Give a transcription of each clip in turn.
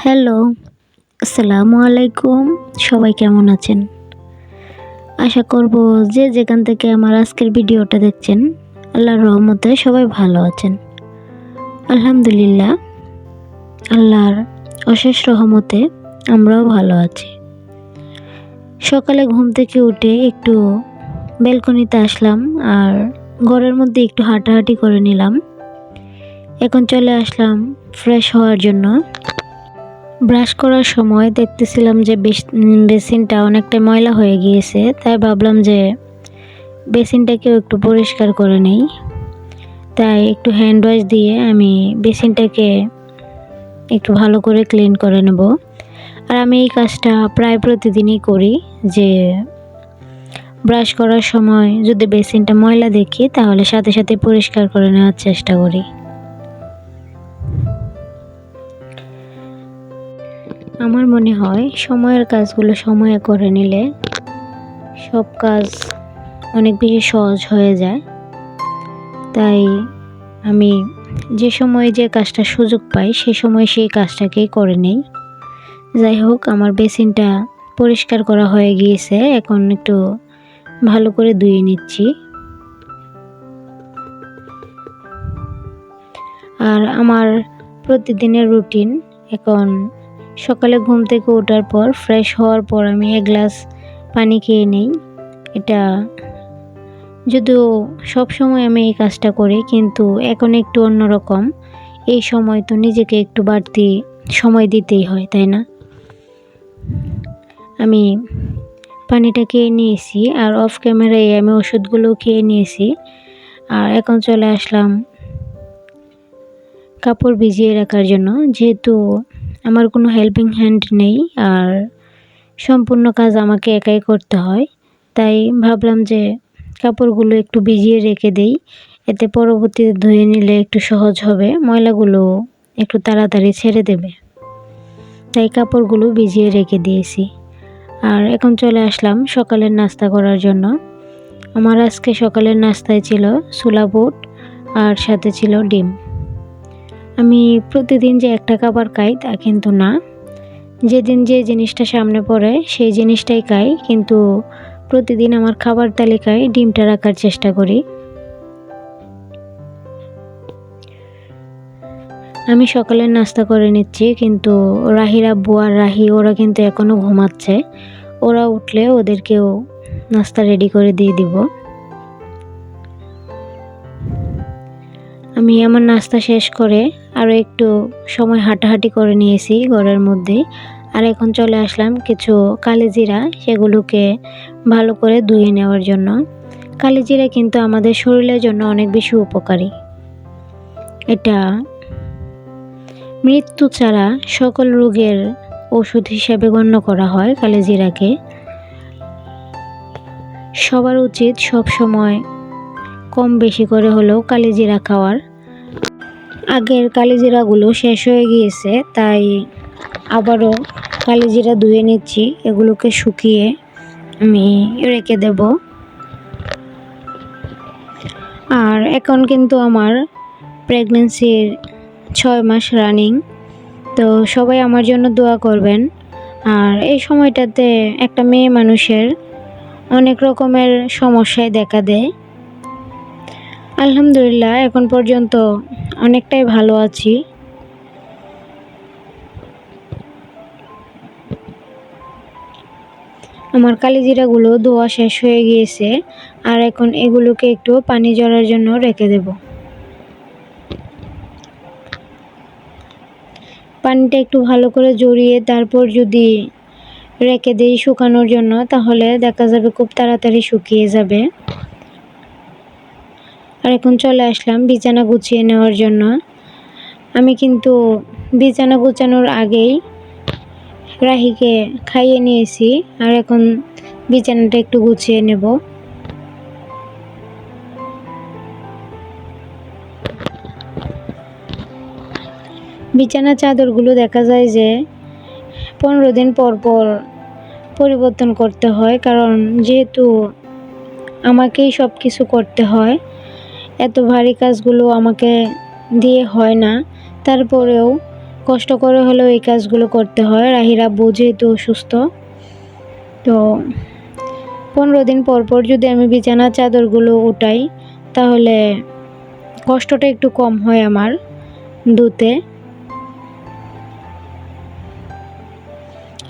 Hello, আসসালামু আলাইকুম। সবাই কেমন আছেন? আশা করব যে যেখান থেকে আমার আজকের ভিডিওটা দেখছেন, আল্লাহর রহমতে সবাই ভালো আছেন। আলহামদুলিল্লাহ, আল্লাহর অশেষ রহমতে আমরাও ভালো আছি। সকালে ঘুম থেকে উঠে একটু ব্যালকনিতে আসলাম আর ঘরের মধ্যে একটু হাঁটাহাঁটি করে নিলাম। এখন চলে আসলাম ফ্রেশ হওয়ার জন্য। ব্রাশ করার সময় দেখতেছিলাম যে বেসিনটা অনেকটা ময়লা হয়ে গিয়েছে, তাই ভাবলাম যে বেসিনটাকেও একটু পরিষ্কার করে নেই। তাই একটু হ্যান্ড ওয়াশ দিয়ে আমি বেসিনটাকে একটু ভালো করে ক্লিন করে নেব। আর আমি এই কাজটা প্রায় প্রতিদিনই করি, যে ব্রাশ করার সময় যদি বেসিনটা ময়লা দেখি তাহলে সাথে সাথে পরিষ্কার করে নেওয়ার চেষ্টা করি। আমার মনে হয় সময়ের কাজগুলো সময়ে করে নিলে সব কাজ অনেক বেশি সহজ হয়ে যায়। তাই আমি যে সময় যে কাজটা সুযোগ পাই সে সময় সেই কাজটাকেই করে নেই। যাই হোক, আমার বেসিনটা পরিষ্কার করা হয়ে গিয়েছে, এখন একটু ভালো করে ধুয়ে নিচ্ছি। আর আমার প্রতিদিনের রুটিন, এখন সকালে ঘুম থেকে ওঠার পর ফ্রেশ হওয়ার পর আমি এক গ্লাস পানি খেয়ে নেই। এটা যদিও সব সময় আমি এই কাজটা করি, কিন্তু এখন একটু অন্যরকম। এই সময় তো নিজেকে একটু বাড়তি সময় দিতেই হয়, তাই না? আমি পানিটা খেয়ে নিয়েছি আর অফ ক্যামেরায় আমি ওষুধগুলো খেয়ে নিয়েছি। আর এখন চলে আসলাম কাপড় ভিজিয়ে রাখার জন্য, যেহেতু আমার কোনো হেল্পিং হ্যান্ড নেই আর সম্পূর্ণ কাজ আমাকে একাই করতে হয়। তাই ভাবলাম যে কাপড়গুলো একটু ভিজিয়ে রেখে দেই, এতে পরবর্তীতে ধুয়ে নিলে একটু সহজ হবে, ময়লাগুলো একটু তাড়াতাড়ি ছেড়ে দেবে। তাই কাপড়গুলো ভিজিয়ে রেখে দিয়েছি। আর এখন চলে আসলাম সকালের নাস্তা করার জন্য। আমার আজকে সকালের নাস্তায় ছিল ছোলা বুট আর সাথে ছিল ডিম। আমি প্রতিদিন যে একটা খাবার খাই তা কিন্তু না, যেদিন যে জিনিসটা সামনে পড়ে সেই জিনিসটাই খাই, কিন্তু প্রতিদিন আমার খাবার তালিকায় ডিমটা রাখার চেষ্টা করি। আমি সকালের নাস্তা করে নিচ্ছি, কিন্তু রাহির আব্বু আর রাহি ওরা কিন্তু এখনও ঘুমাচ্ছে। ওরা উঠলে ওদেরকেও নাস্তা রেডি করে দিয়ে দিব। আমি আমার নাস্তা শেষ করে আরও একটু সময় হাঁটাহাঁটি করে নিয়েছি ঘরের মধ্যে। আর এখন চলে আসলাম কিছু কালিজিরা, সেগুলোকে ভালো করে ধুয়ে নেওয়ার জন্য। কালিজিরা কিন্তু আমাদের শরীরের জন্য অনেক বেশি উপকারী। এটা মৃত্যু ছাড়া সকল রোগের ওষুধ হিসেবে গণ্য করা হয় কালিজিরাকে। সবার উচিত সব সময় কম বেশি করে হলেও কালিজিরা খাওয়ার। আগের কালিজিরাগুলো শেষ হয়ে গিয়েছে, তাই আবারও কালিজিরা ধুয়ে নিচ্ছি। এগুলোকে শুকিয়ে আমি রেখে দেব। আর এখন কিন্তু আমার প্রেগন্যান্সির 6 মাস রানিং, তো সবাই আমার জন্য দোয়া করবেন। আর এই সময়টাতে একটা মেয়ে মানুষের অনেক রকমের সমস্যায় দেখা দেয়। আলহামদুলিল্লাহ, এখন পর্যন্ত অনেকটাই ভালো আছি। আমার কালিজিরাগুলো ধোয়া শেষ হয়ে গিয়েছে, আর এখন এগুলোকে একটু পানি ঝরার জন্য রেখে দেব। পানিটা একটু ভালো করে ঝরিয়ে তারপর যদি রেখে দিই শুকানোর জন্য, তাহলে দেখা যাবে খুব তাড়াতাড়ি শুকিয়ে যাবে। আর এখন চলে আসলাম বিছানা গুছিয়ে নেওয়ার জন্য। আমি কিন্তু বিছানা গুছানোর আগেই রাহিকে খাইয়ে নিয়েছি, আর এখন বিছানাটা একটু গুছিয়ে নেব। বিছানা চাদরগুলো দেখা যায় যে 15 দিন পর পর পরিবর্তন করতে হয়, কারণ যেহেতু আমাকেই সব কিছু করতে হয়, এত ভারী কাজগুলো আমাকে দিয়ে হয় না। তারপরেও কষ্ট করে হলেও এই কাজগুলো করতে হয়। রাহির আব্বু যেহেতু অসুস্থ, তো 15 দিন পর পর যদি আমি বিছানার চাদরগুলো উঠাই তাহলে কষ্টটা একটু কম হয় আমার ধুতে।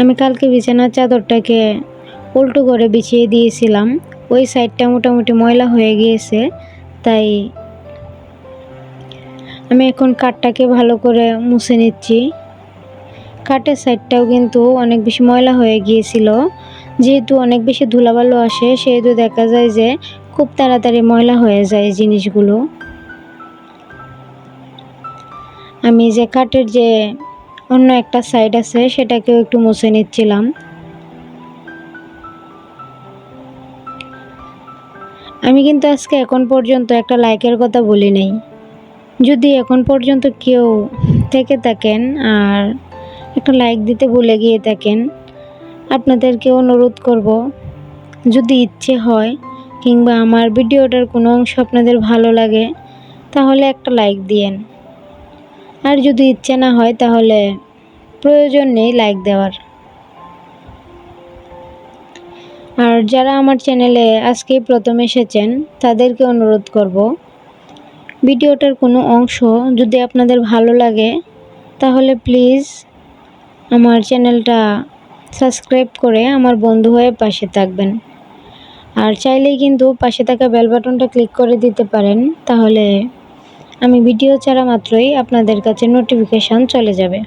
আমি কালকে বিছানার চাদরটাকে উল্টো করে বিছিয়ে দিয়েছিলাম, ওই সাইডটা মোটামুটি ময়লা হয়ে গিয়েছে, তাই আমি এখন কাঠটাকে ভালো করে মুছে নিচ্ছি। কাঠের সাইডটাও কিন্তু অনেক বেশি ময়লা হয়ে গিয়েছিল, যেহেতু অনেক বেশি ধুলাবালু আসে সেহেতু দেখা যায় যে খুব তাড়াতাড়ি ময়লা হয়ে যায় জিনিসগুলো। আমি যে কাঠের যে অন্য একটা সাইড আছে সেটাকেও একটু মুছে নিচ্ছিলাম। আমি কিন্তু আজকে এখন পর্যন্ত একটা লাইকের কথা বলি নাই। যদি এখন পর্যন্ত কেউ থেকে থাকেন আর একটা লাইক দিতে ভুলে গিয়ে থাকেন, আপনাদেরকে অনুরোধ করব, যদি ইচ্ছে হয় কিংবা আমার ভিডিওটার কোনো অংশ আপনাদের ভালো লাগে তাহলে একটা লাইক দিয়েন। আর যদি ইচ্ছে না হয় তাহলে প্রয়োজন নেই লাইক দেওয়ার। আর যারা আমার চ্যানেলে আজকেই প্রথম এসেছেন তাদেরকে অনুরোধ করব, ভিডিওটার কোনো অংশ যদি আপনাদের ভালো লাগে তাহলে প্লিজ আমার চ্যানেলটা সাবস্ক্রাইব করে আমার বন্ধু হয়ে পাশে থাকবেন। আর চাইলেই কিন্তু পাশে থাকা বেল বাটনটা ক্লিক করে দিতে পারেন, তাহলে আমি ভিডিও ছাড়া মাত্রই আপনাদের কাছে নোটিফিকেশন চলে যাবে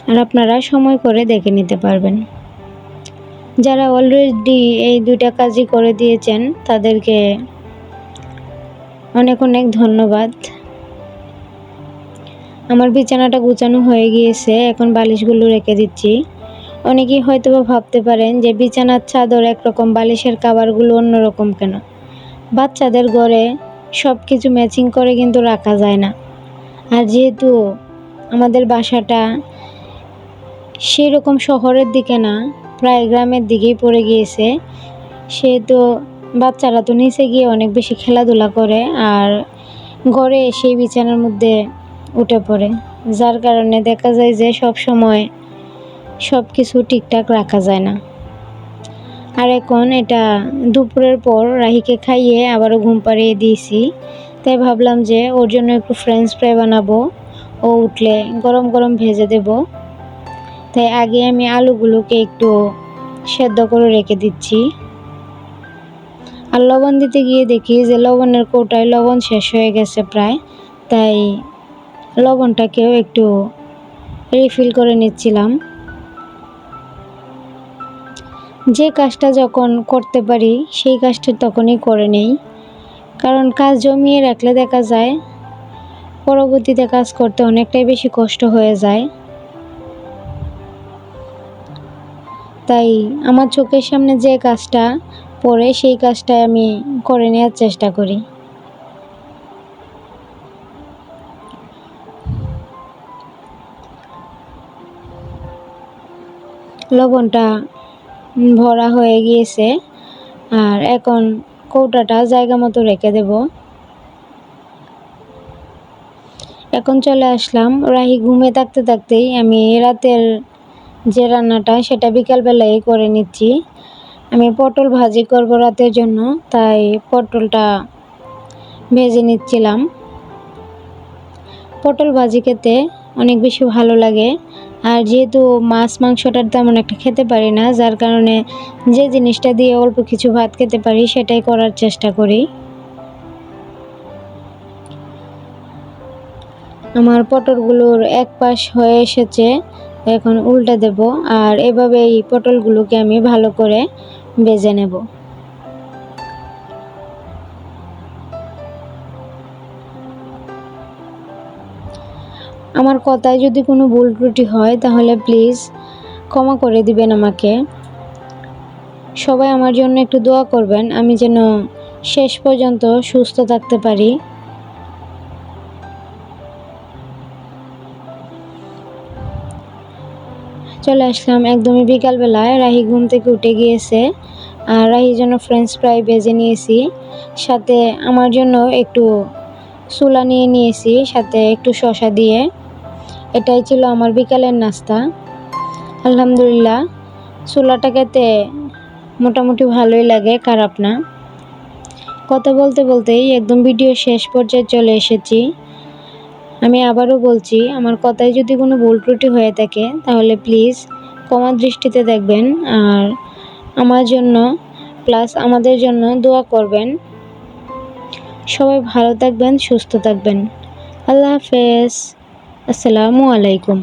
আর আপনারা সময় করে দেখে নিতে পারবেন। যারা অলরেডি এই দুইটা কাজই করে দিয়েছেন তাদেরকে অনেক অনেক ধন্যবাদ। আমার বিছানাটা গুছানো হয়ে গিয়েছে, এখন বালিশগুলো রেখে দিচ্ছি। অনেকেই হয়তো ভাবতে পারেন যে বিছানার চাদর একরকম, বালিশের কাভারগুলো অন্যরকম কেন। বাচ্চাদের ঘরে সব কিছু ম্যাচিং করে কিন্তু রাখা যায় না। আর যেহেতু আমাদের বাসাটা সেরকম শহরের দিকে না, প্রায় গ্রামের দিকেই পড়ে গিয়েছে, সেহেতু বাচ্চারা তো নিচে গিয়ে অনেক বেশি খেলাধুলা করে আর ঘরে সেই বিছানার মধ্যে উঠে পড়ে, যার কারণে দেখা যায় যে সব সময় সব কিছু ঠিকঠাক রাখা যায় না। আর এখন এটা দুপুরের পর রাহিকে খাইয়ে আবারও ঘুম পাড়িয়ে দিয়েছি, তাই ভাবলাম যে ওর জন্য একটু ফ্রেঞ্চ ফ্রাই বানাবো, ও উঠলে গরম গরম ভেজে দেব। তাই আগে আমি আলুগুলোকে একটু সেদ্ধ করে রেখে দিচ্ছি। আর লবণ দিতে গিয়ে দেখি যে লবণের কৌটায় লবণ শেষ হয়ে গেছে প্রায়, তাই লবণটাকেও একটু রিফিল করে নিচ্ছিলাম। যে কাজটা যখন করতে পারি সেই কাজটা তখনই করে নেই, কারণ কাজ জমিয়ে রাখলে দেখা যায় পরবর্তীতে কাজ করতে অনেকটাই বেশি কষ্ট হয়ে যায়। তাই আমার চোখের সামনে যে কাজটা পড়ে সেই কাজটা আমি করে নেওয়ার চেষ্টা করি। লবণটা ভরা হয়ে গিয়েছে আর এখন কৌটাটা জায়গা মতো রেখে দেব। এখন চলে আসলাম, রাহি ঘুমে থাকতে থাকতেই আমি রাতের যে রান্নাটা সেটা বিকালবেলায় করে নিচ্ছি। আমি পটল ভাজি করব রাতের জন্য, তাই পটলটা ভেজে নিচ্ছিলাম। পটল ভাজি খেতে অনেক বেশি ভালো লাগে, আর যেহেতু মাছ মাংসটা তেমন একটা খেতে পারি না, যার কারণে যে জিনিসটা দিয়ে অল্প কিছু ভাত খেতে পারি সেটাই করার চেষ্টা করি। আমার পটলগুলোর এক পাশ হয়ে এসেছে, এখন উল্টে দেব আর এভাবে এই পটলগুলোকে আমি ভালো করে ভেজে নেব। আমার কথায় যদি কোনো ভুল ত্রুটি হয় তাহলে প্লিজ ক্ষমা করে দিবেন আমাকে। সবাই আমার জন্য একটু দোয়া করবেন, আমি যেন শেষ পর্যন্ত সুস্থ থাকতে পারি। চলে আসলাম একদমই বিকালবেলায়, রাহি ঘুম থেকে উঠে গিয়েছে আর রাহির জন্য ফ্রেঞ্চ ফ্রাই ভেজে নিয়েছি, সাথে আমার জন্য একটু ছোলা নিয়ে নিয়েছি, সাথে একটু শসা দিয়ে। এটাই ছিল আমার বিকালের নাস্তা। আলহামদুলিল্লাহ, ছোলাটা খেতে মোটামুটি ভালোই লাগে, খারাপ না। কথা বলতে বলতেই একদম ভিডিও শেষ পর্যায়ে চলে এসেছি। আমি আবারও বলছি, আমার কথায় যদি কোনো ভুল ত্রুটি হয়ে থাকে তাহলে প্লিজ ক্ষমা দৃষ্টিতে দেখবেন, আর আমার জন্য প্লাস আমাদের জন্য দোয়া করবেন। সবাই ভালো থাকবেন, সুস্থ থাকবেন। আল্লাহ হাফেজ। আসসালামু আলাইকুম।